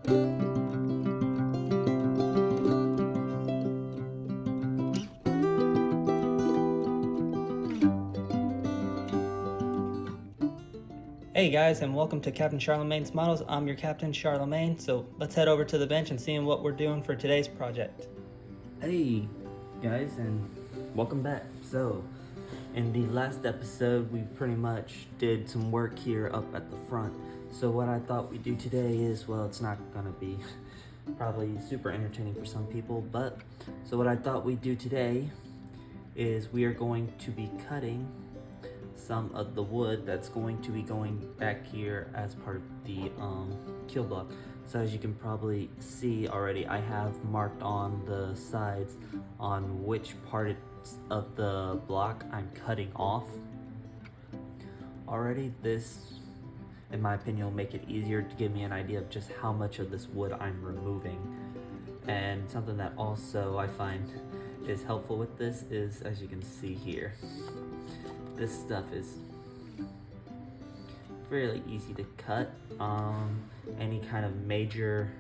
Hey guys, and welcome to Captain Charlemagne's Models. I'm your Captain Charlemagne, so let's head over to the bench and see what we're doing for today's project. Hey guys, and welcome back. So in the last episode we pretty much did some work here up at the front. So what I thought we'd do today is, well, it's not gonna be probably super entertaining for some people, but so what I thought we'd do today is we are going to be cutting some of the wood that's going to be going back here as part of the keel block. So as you can probably see already, I have marked on the sides on which part of the block I'm cutting off. Already this, in my opinion, will make it easier to give me an idea of just how much of this wood I'm removing. And something that also I find is helpful with this is, as you can see here, this stuff is fairly easy to cut. Any kind of major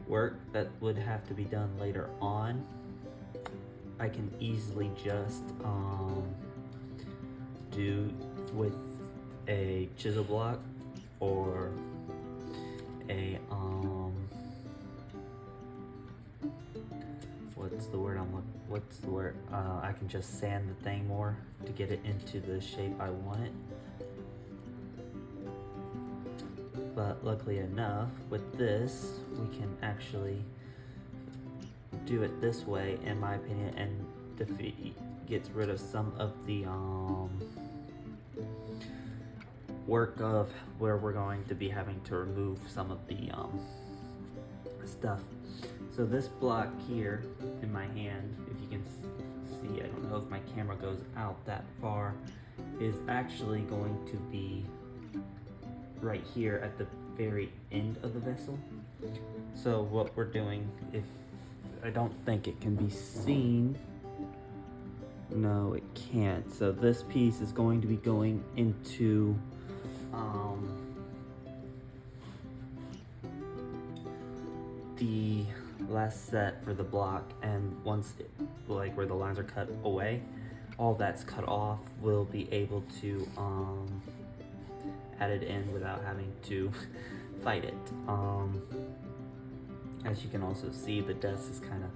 work that would have to be done later on, I can easily just do with a chisel block or a I can just sand the thing more to get it into the shape I want it. But luckily enough, with this, we can actually do it this way, in my opinion, and gets rid of some of the work of where we're going to be having to remove some of the stuff. So this block here in my hand, if you can see, I don't know if my camera goes out that far, is actually going to be right here at the very end of the vessel. So what we're doing, if I don't think it can be seen, no it can't, so this piece is going to be going into the last set for the block, and once it, like where the lines are cut away, all that's cut off, we'll be able to add it in without having to fight it. As you can also see, the desk is kind of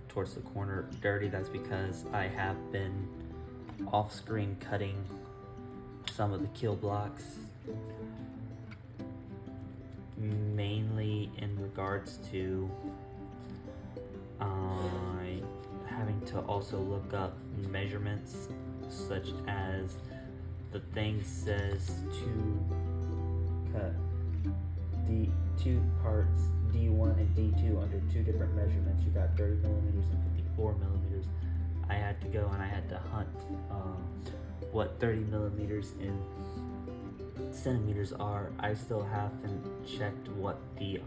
towards the corner dirty. That's because I have been off screen cutting some of the keel blocks, mainly in regards to having to also look up measurements, such as the thing says to cut two parts D1 and D2 under two different measurements. You got 30 millimeters and 54 millimeters. I had to go and I had to hunt what 30 millimeters in centimeters are. I still haven't checked what the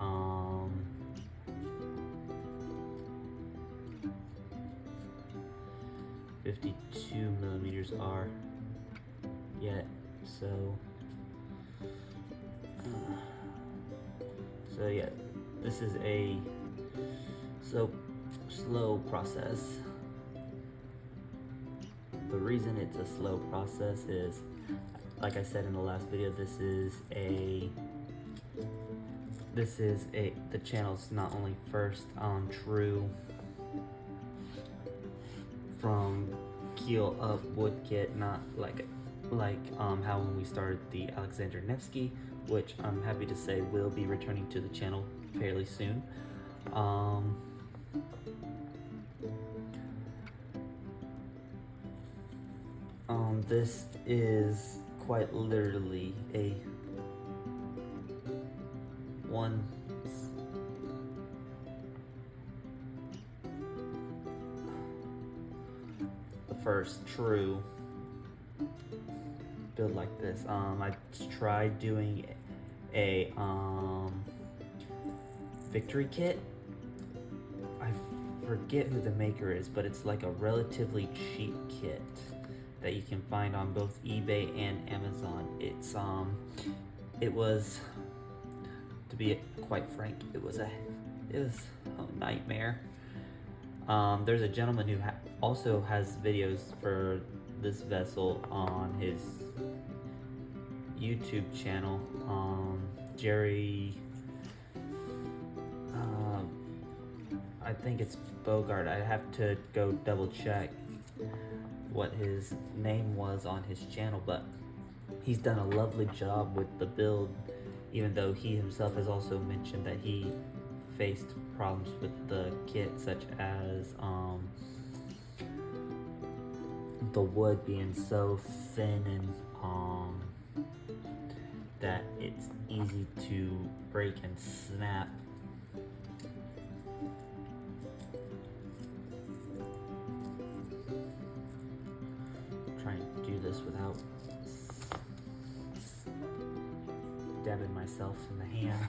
52 millimeters are yet, so yeah, this is a slow process. The reason it's a slow process is, like I said in the last video, the channel's not only first true from keel up wood kit, not like how when we started the Alexander Nevsky, which I'm happy to say will be returning to the channel fairly soon. This is quite literally the first true build like this. I tried doing a victory kit. I forget who the maker is, but it's like a relatively cheap kit that you can find on both eBay and Amazon. It was to be quite frank, it was a nightmare. There's a gentleman who also has videos for this vessel on his YouTube channel. Jerry, I think it's Bogart. I have to go double check what his name was on his channel, but he's done a lovely job with the build, even though he himself has also mentioned that he faced problems with the kit, such as the wood being so thin and that it's easy to break and snap. Trying to do this without stabbing myself in the hand.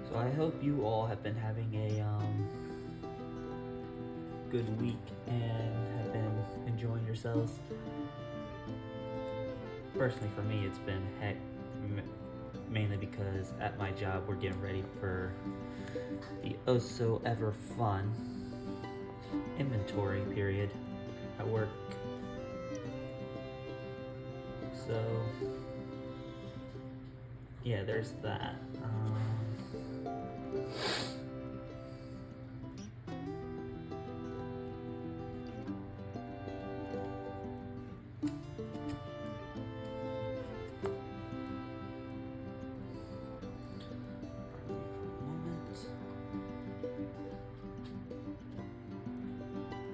So I hope you all have been having a good week and have been enjoying yourselves. Personally, for me, it's been heck, mainly because at my job we're getting ready for the oh so ever fun inventory period at work. So yeah, there's that.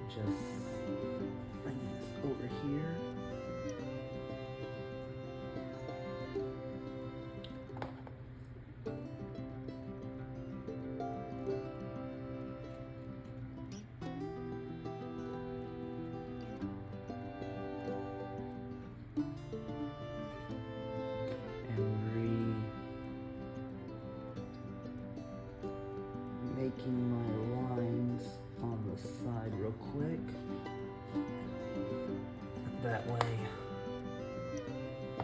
Just bring this over here. Making my lines on the side real quick. That way I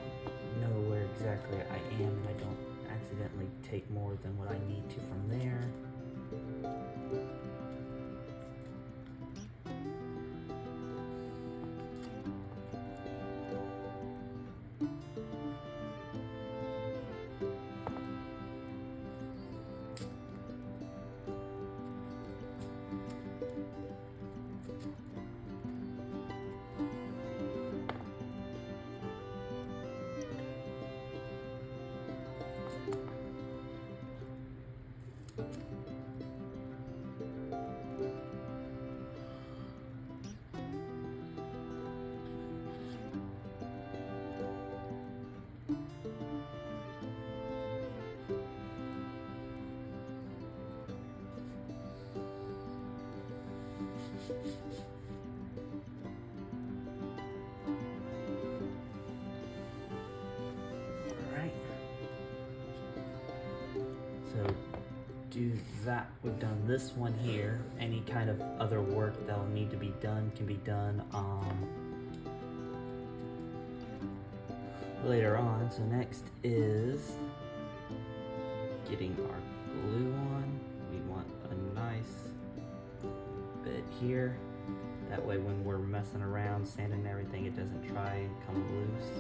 know where exactly I am and I don't accidentally take more than what I need to from there. Alright. So do that. We've done this one here. Any kind of other work that'll need to be done can be done later on. So next is getting our glue on. We want a nice bit here. That way when we're messing around, sanding everything, it doesn't try and come loose.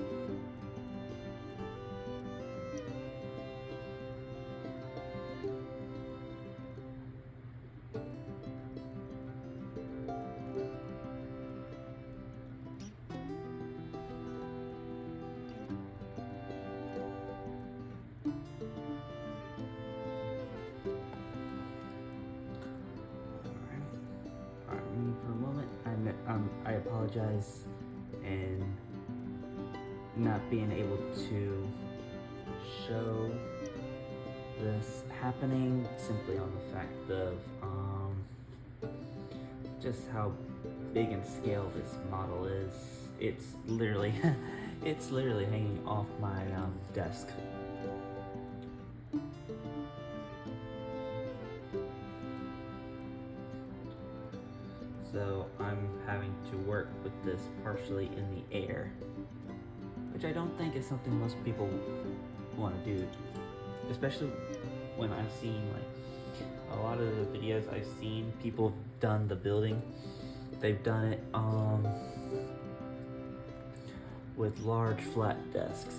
For a moment, I apologize and not being able to show this happening simply on the fact of just how big in scale this model is. It's literally hanging off my desk. so I'm having to work with this partially in the air, which I don't think is something most people want to do, especially when I've seen like a lot of the videos I've seen people have done the building. They've done it with large flat desks.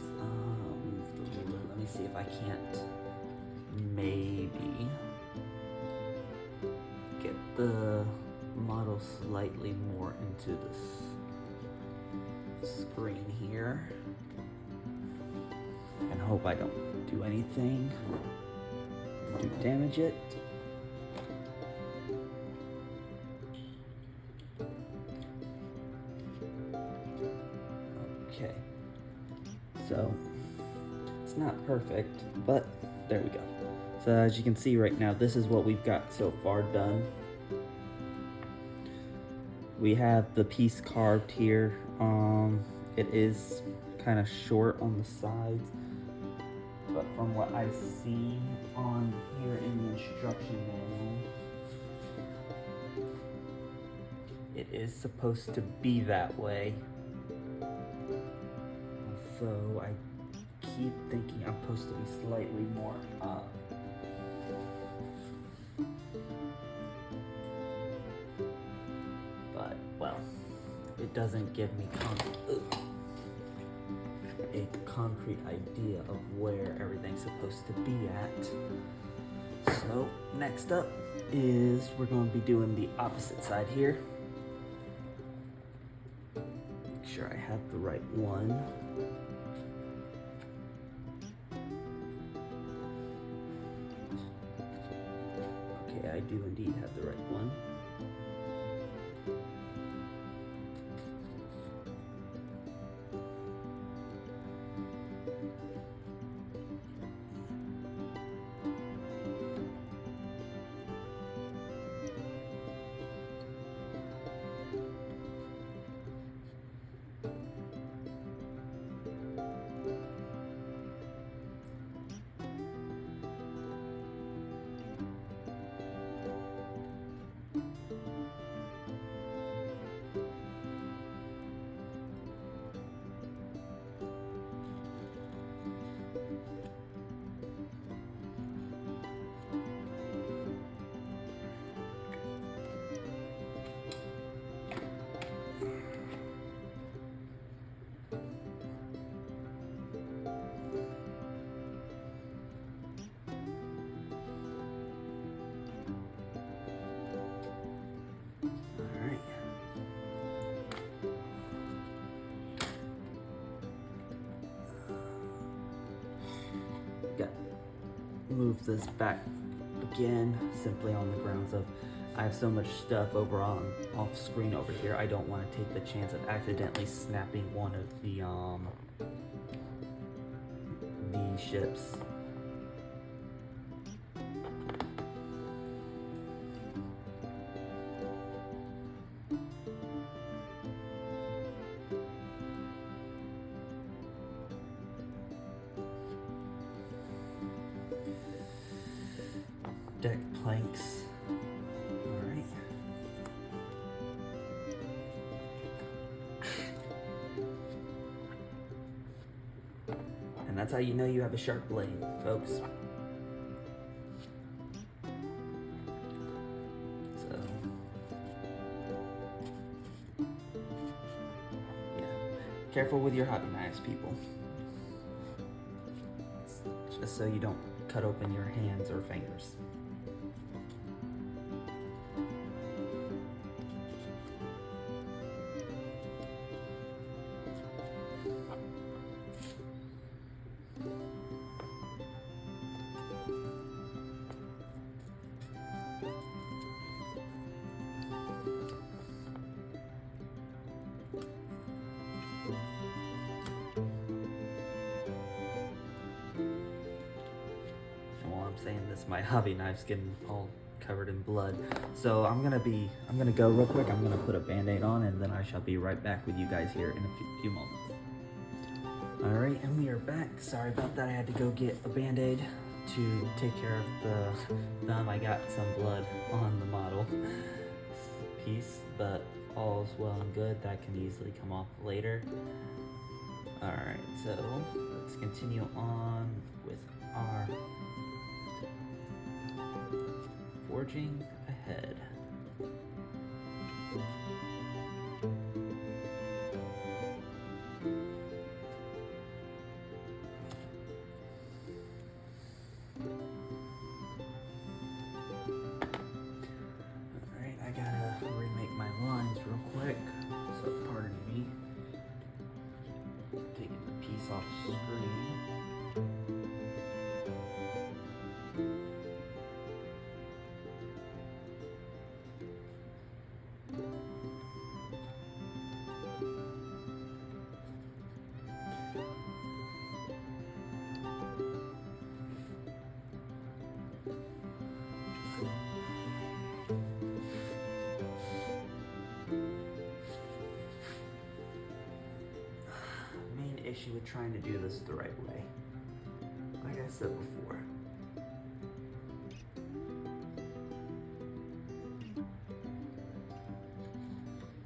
Let me see if I can't maybe get the model slightly more into this screen here, and hope I don't do anything to damage it. Okay, so it's not perfect, but there we go. So as you can see right now, this is what we've got so far done. We have the piece carved here. It is kind of short on the sides, but from what I've seen on here in the instruction manual, it is supposed to be that way. So I keep thinking I'm supposed to be slightly more up. But, well, it doesn't give me a concrete idea of where everything's supposed to be at. So, next up is we're going to be doing the opposite side here. Make sure I have the right one. Okay, I do indeed have the right one. Move this back again simply on the grounds of I have so much stuff over on off screen over here. I don't want to take the chance of accidentally snapping one of the ships. Deck planks. Alright. And that's how you know you have a sharp blade, folks. So, yeah. Careful with your hobby knives, people. Just so you don't cut open your hands or fingers. Saying this, my hobby knife's getting all covered in blood, so I'm gonna go real quick. I'm gonna put a band-aid on, and then I shall be right back with you guys here in a few moments. All right, and we are back. Sorry about that. I had to go get a band-aid to take care of the thumb. I got some blood on the model piece, but all's well and good. That can easily come off later. Alright, so let's continue on with our forging ahead. Alright, I gotta remake my lines real quick, so pardon me. Taking the piece off screen. Issue with trying to do this the right way. Like I said before.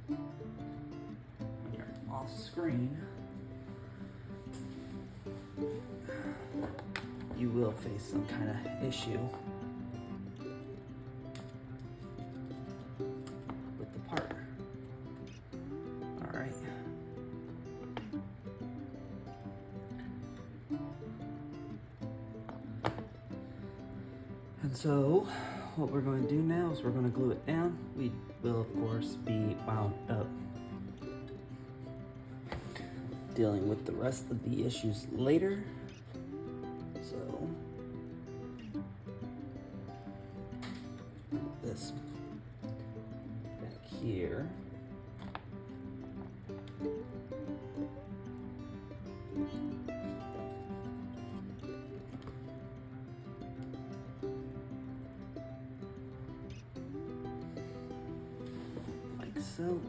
When you're off screen, you will face some kind of issue with the part. Alright. And so, what we're going to do now is we're going to glue it down. We will, of course, be wound up dealing with the rest of the issues later. So, this back here. So,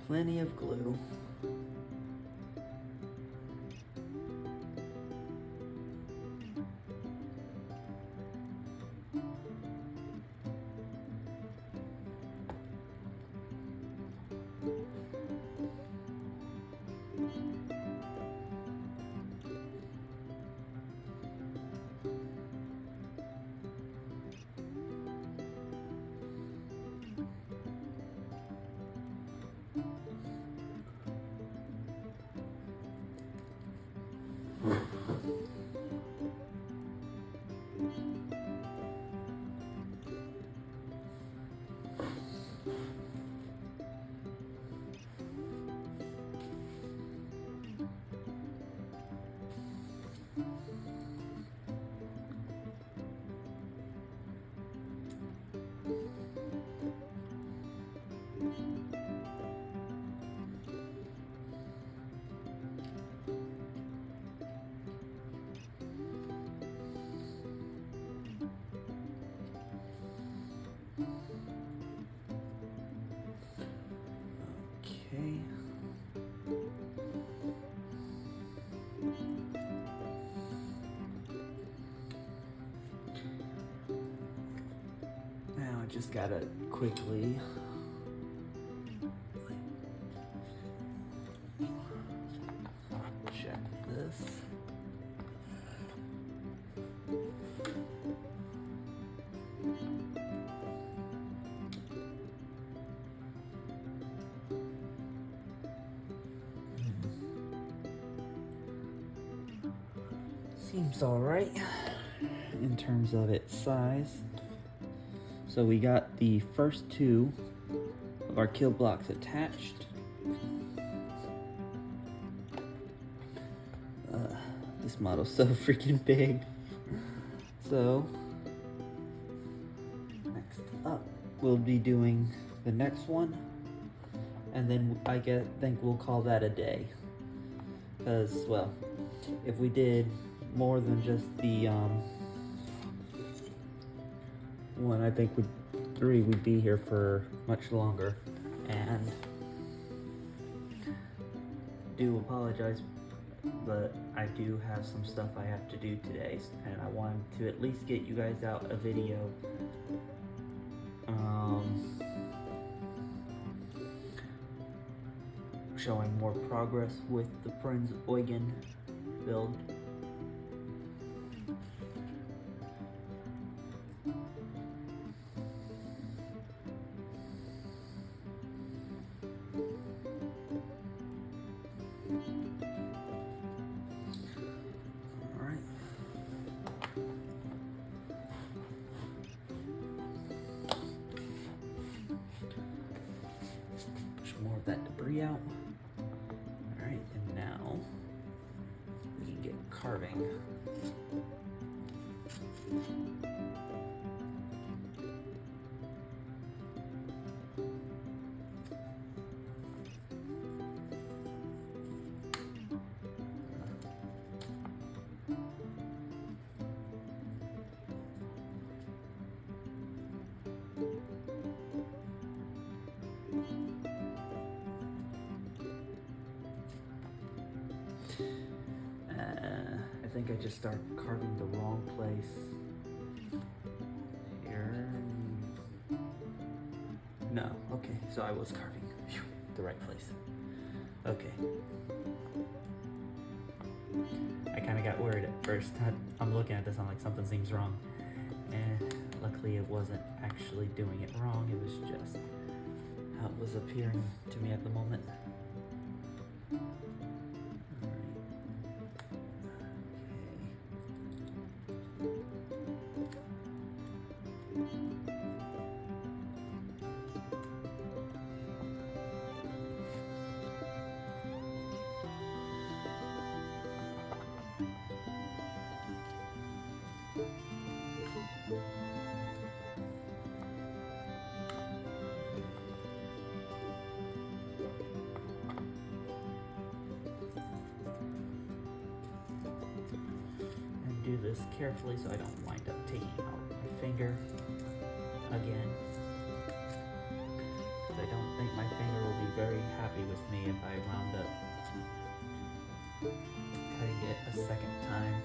plenty of glue. Okay. Now I just gotta quickly check this. Seems all right in terms of its size. So we got the first two of our keel blocks attached. This model's so freaking big. So next up, we'll be doing the next one, and then think we'll call that a day. Because, well, if we did more than just the one, I think we'd be here for much longer. And do apologize, but I do have some stuff I have to do today, and I wanted to at least get you guys out a video. Showing more progress with the Prinz Eugen build. Alright. Push more of that debris out. Alright, and now we can get carving. I think I just started carving the wrong place. Here. No, okay, so I was carving the right place. Okay. I kind of got worried at first. I'm looking at this, I'm like, something seems wrong. And luckily it wasn't actually doing it wrong, it was just how it was appearing to me at the moment. Do this carefully so I don't wind up taking out my finger again, because I don't think my finger will be very happy with me if I wound up cutting it a second time.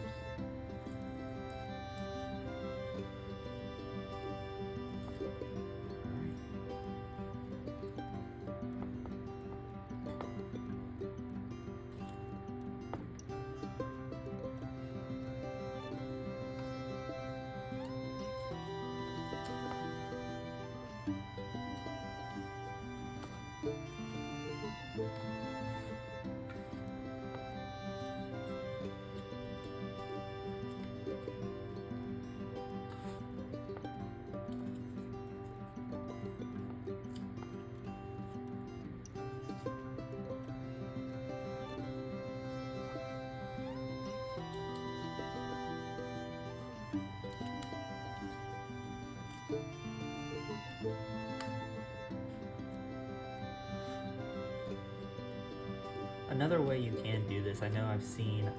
Another way you can do this, I know I've seen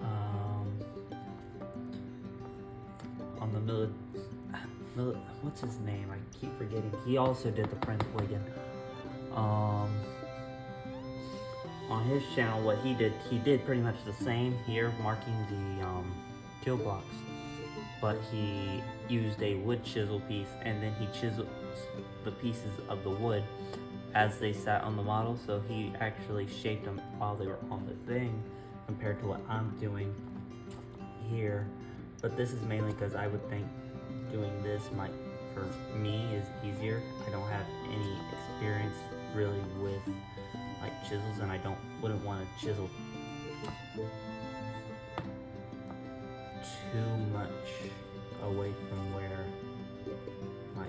on the what's his name? I keep forgetting. He also did the Prinz Eugen. On his channel, what he did pretty much the same here, marking the Keel Blocks, but he used a wood chisel piece and then he chiseled the pieces of the wood as they sat on the model, so he actually shaped them while they were on the thing, compared to what I'm doing here. But this is mainly because I would think doing this might, for me, is easier. I don't have any experience really with like chisels, and I wouldn't want to chisel too much away from where my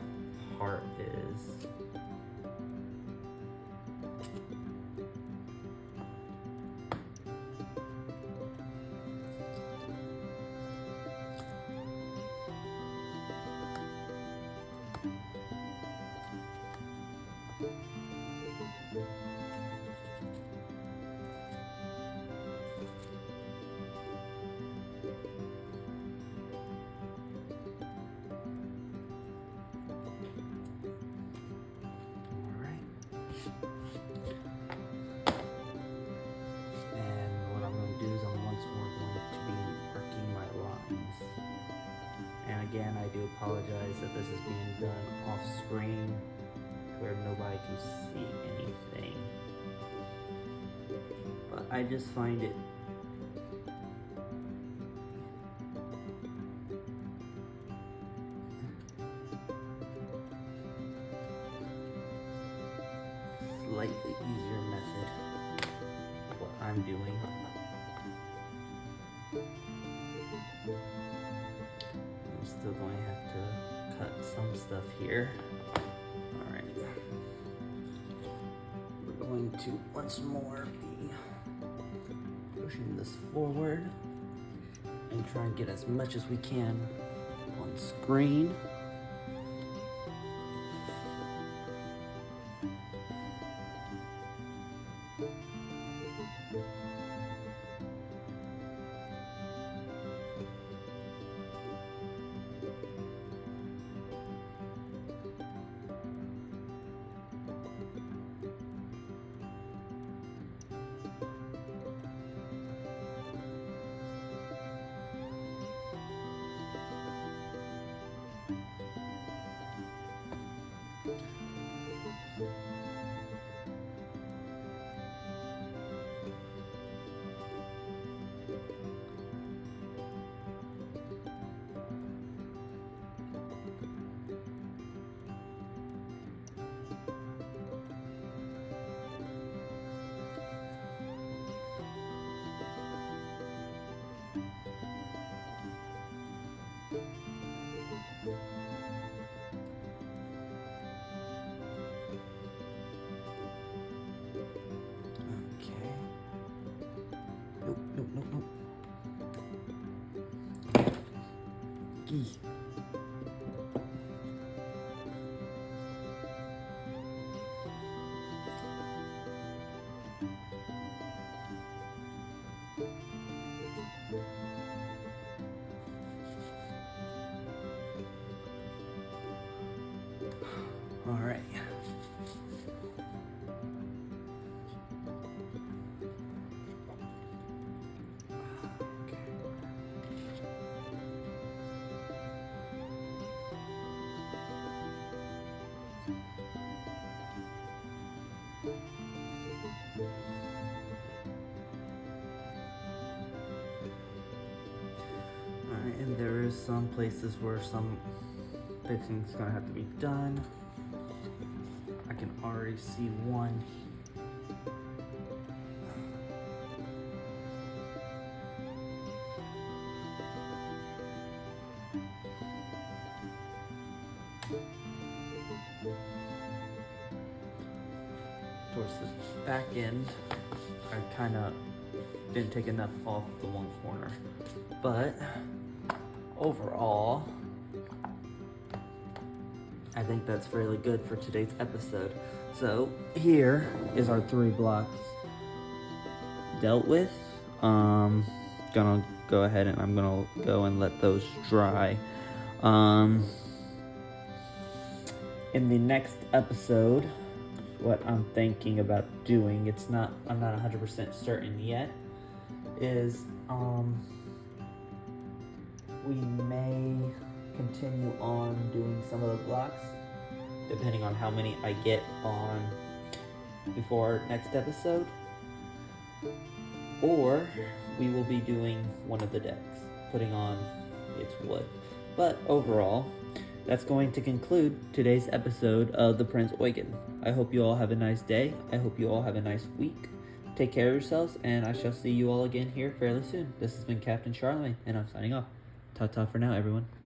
part is. apologize that this is being done off screen where nobody can see anything. But I just find it slightly easier method of what I'm doing. I'm still going to have to cut some stuff here. Alright. We're going to once more be pushing this forward and try and get as much as we can on screen. Nope. Gee. All right. Alright, and there is some places where some fixing's gonna have to be done. I can already see one. Towards the back end, I kind of didn't take enough off the one corner, but overall, I think that's fairly good for today's episode. So here is our 3 blocks dealt with. Gonna go ahead and I'm gonna go and let those dry. In the next episode, what I'm thinking about doing, I'm not 100% certain yet, is we may continue on doing some of the blocks depending on how many I get on before next episode, or we will be doing one of the decks, putting on its wood. But overall, that's going to conclude today's episode of the Prinz Eugen. I hope you all have a nice day. I hope you all have a nice week. Take care of yourselves, and I shall see you all again here fairly soon. This has been Captain Charlemagne, and I'm signing off. Ta-ta for now, everyone.